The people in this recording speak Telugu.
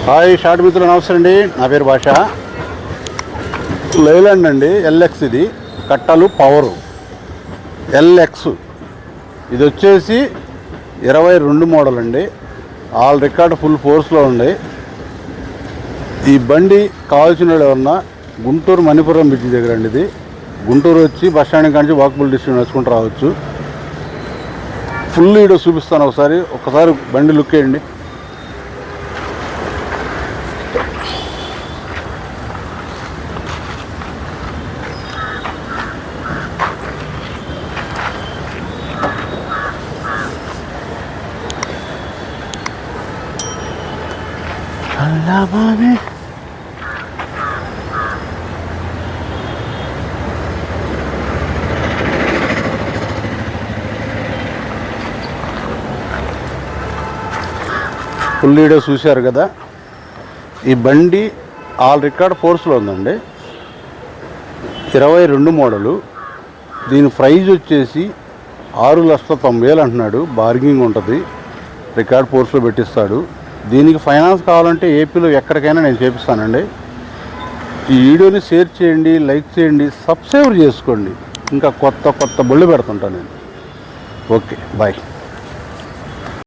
హాయ్ షార్ట్ మిత్రులు, నమస్తే అండి. నా పేరు భాష. లైలాండ్ అండి, ఎల్ఎక్స్. ఇది కట్టలు పవరు ఎల్ఎక్స్. ఇది వచ్చేసి 22 మోడల్ అండి. ఆల్ రికార్డ్ ఫుల్ ఫోర్స్లో ఉంది. ఈ బండి కావాల్సిన వాళ్ళు ఎవరన్నా గుంటూరు మణిపురం బ్రిడ్జ్ దగ్గర అండి. ఇది గుంటూరు వచ్చి బస్ స్టాండ్ కాంచి వాకబుల్ డిస్టెన్స్ నడుచుకుంటూ రావచ్చు. ఫుల్ వీడియో చూపిస్తాను. ఒకసారి బండి లుక్ వేయండి. అలానే ఫుల్ వీడియో చూశారు కదా. ఈ బండి ఆల్ రికార్డ్ ఫోర్స్లో ఉందండి. 22 మోడలు. దీని ప్రైజ్ వచ్చేసి 6,90,000 అంటున్నాడు. బార్గింగ్ ఉంటుంది, రికార్డ్ ఫోర్స్లో పెట్టిస్తాడు. దీనికి ఫైనాన్స్ కావాలంటే ఏపీలో ఎక్కడికైనా నేను చేపిస్తానండి. ఈ వీడియోని షేర్ చేయండి, లైక్ చేయండి, సబ్స్క్రైబ్ చేసుకోండి. ఇంకా కొత్త బళ్ళు పెడుతుంటాను నేను. Okay, bye.